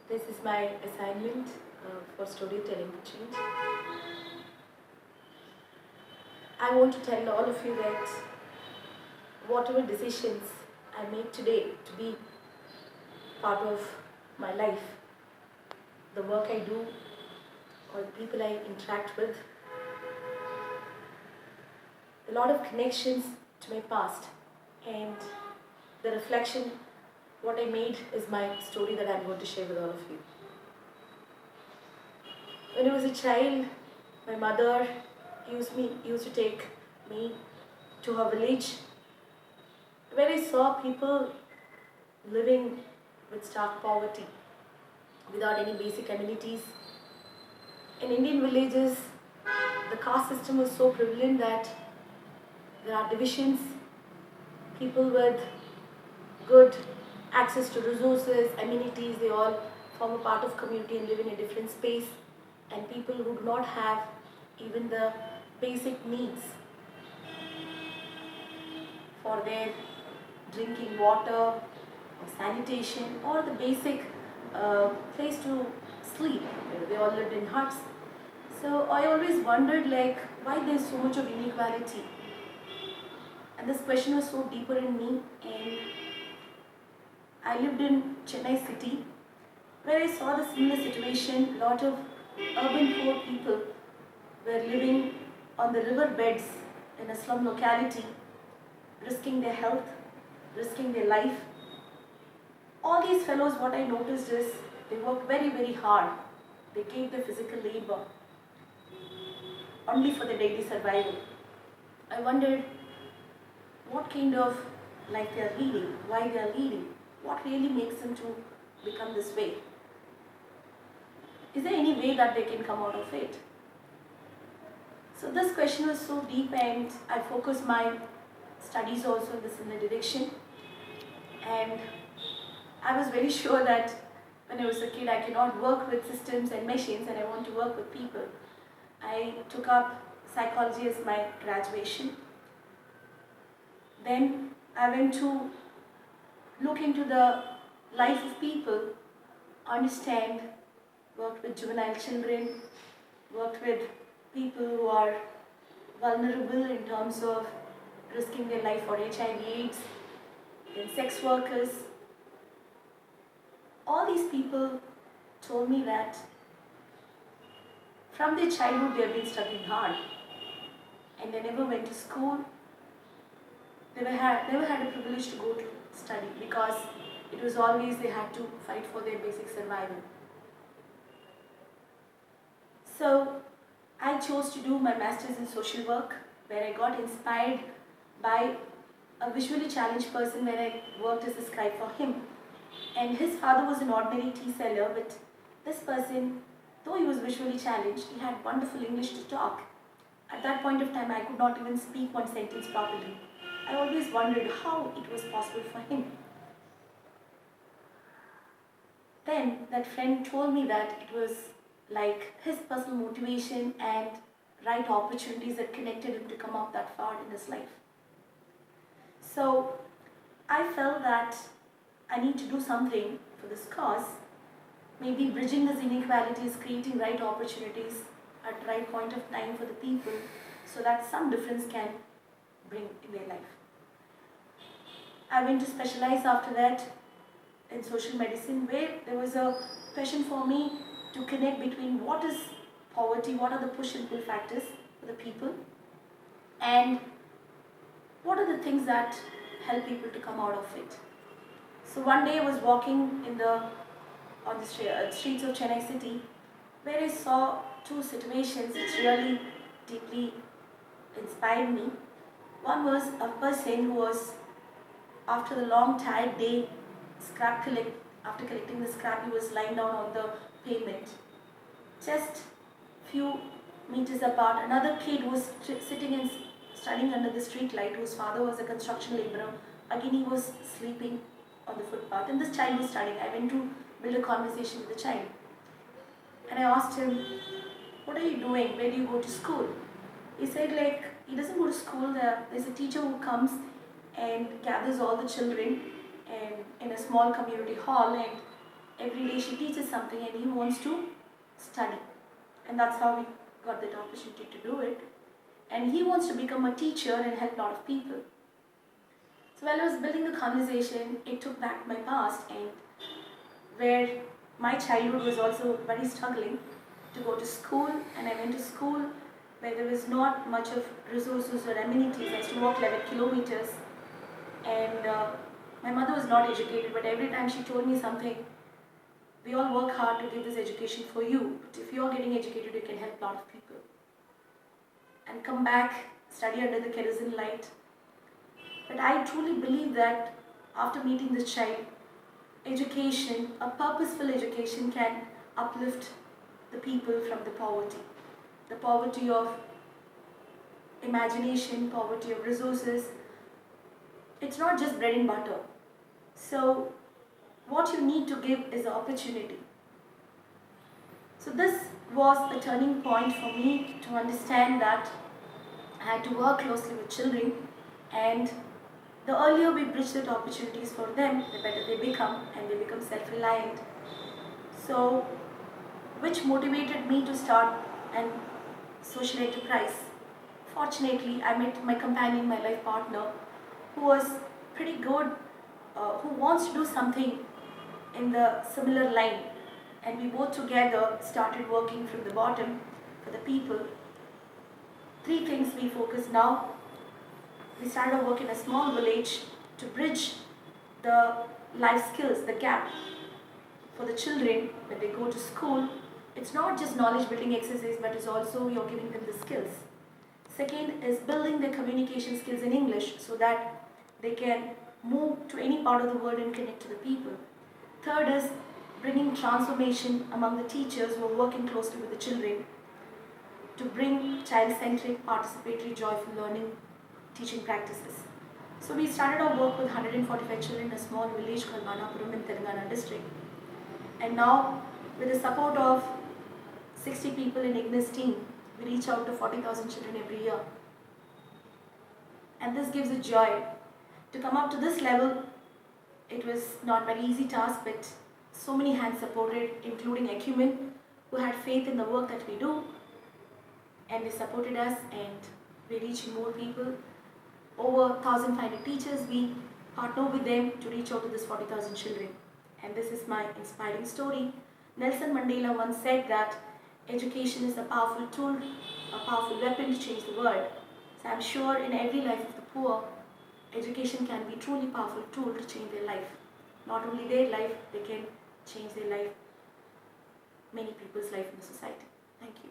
This is my assignment for storytelling for change. I want to tell all of you that whatever decisions I make today to be part of my life, the work I do, or the people I interact with, a lot of connections to my past, and the reflection what I made is my story that I'm going to share with all of you. When I was a child, my mother used to take me to her village where I saw people living with stark poverty without any basic amenities. In Indian villages, the caste system was so prevalent that there are divisions. People with good access to resources, amenities, they all form a part of community and live in a different space. And people who do not have even the basic needs for their drinking water or sanitation or the basic place to sleep. They all lived in huts. So I always wondered why there's so much of inequality. And this question was so deeper in me, and I lived in Chennai city where I saw the similar situation. A lot of urban poor people were living on the river beds in a slum locality, risking their health, risking their life. All these fellows, what I noticed is they worked very, very hard. They gave their physical labor only for their daily survival. I wondered what kind of life they are leading, why they are leading, what really makes them to become this way. Is there any way that they can come out of it? So this question was so deep, and I focused my studies also in the similar direction. And I was very sure that when I was a kid I cannot work with systems and machines, and I want to work with people. I took up psychology as my graduation. Then I went to look into the life of people, understand, worked with juvenile children, worked with people who are vulnerable in terms of risking their life for HIV/AIDS, then sex workers. All these people told me that from their childhood they have been struggling hard, and they never went to school. They never had a privilege to go to study because it was always they had to fight for their basic survival. So I chose to do my master's in social work, where I got inspired by a visually challenged person where I worked as a scribe for him. And his father was an ordinary tea seller, but this person, though he was visually challenged, he had wonderful English to talk. At that point of time, I could not even speak one sentence properly. I always wondered how it was possible for him. Then that friend told me that it was like his personal motivation and right opportunities that connected him to come up that far in his life. So I felt that I need to do something for this cause. Maybe bridging this inequalities, creating right opportunities at the right point of time for the people so that some difference can bring in their life. I went to specialize after that in social medicine, where there was a passion for me to connect between what is poverty, what are the push and pull factors for the people, and what are the things that help people to come out of it. So one day I was walking on the streets of Chennai city, where I saw two situations which really deeply inspired me. One was a person who was, after the long tired day, after collecting the scrap, he was lying down on the pavement. Just few meters apart, another kid was sitting and studying under the street light, whose father was a construction laborer. Again, he was sleeping on the footpath, and this child was studying. I went to build a conversation with the child, and I asked him, "What are you doing? Where do you go to school?" He said he doesn't go to school. There's a teacher who comes and gathers all the children and in a small community hall, and Every day she teaches something and he wants to study. And that's how we got that opportunity to do it. And he wants to become a teacher and help a lot of people. So while I was building the conversation, it took back my past and where my childhood was also very struggling to go to school, and I went to school where there was not much of resources or amenities. I used to walk 11 kilometers and my mother was not educated, but every time she told me something, we all work hard to give this education for you, but if you're getting educated, you can help a lot of people. And come back, study under the kerosene light. But I truly believe that after meeting this child, education, a purposeful education, can uplift the people from the poverty of imagination, poverty of resources. It's not just bread and butter. So what you need to give is an opportunity. So this was a turning point for me to understand that I had to work closely with children, and the earlier we bridge that opportunities for them, the better they become, and they become self-reliant. So, which motivated me to start an social enterprise. Fortunately, I met my companion, my life partner, who was pretty good, who wants to do something in the similar line. And we both together started working from the bottom for the people. 3 things we focus now. We started our work in a small village to bridge the life skills, the gap for the children when they go to school. It's not just knowledge building exercise, but it's also you're giving them the skills. Second is building their communication skills in English so that they can move to any part of the world and connect to the people. Third is bringing transformation among the teachers who are working closely with the children to bring child-centric, participatory, joyful learning teaching practices. So we started our work with 145 children in a small village called Manapuram in Telangana district. And now, with the support of 60 people in Ignis team, we reach out to 40,000 children every year. And this gives a joy. To come up to this level, it was not very easy task, but so many hands supported, including Acumen, who had faith in the work that we do, and they supported us, and we reach more people. Over 1,500 teachers, we partner with them to reach out to this 40,000 children. And this is my inspiring story. Nelson Mandela once said that education is a powerful tool, a powerful weapon to change the world. So I'm sure in every life of the poor, education can be a truly powerful tool to change their life. Not only their life, they can change their life, many people's life in the society. Thank you.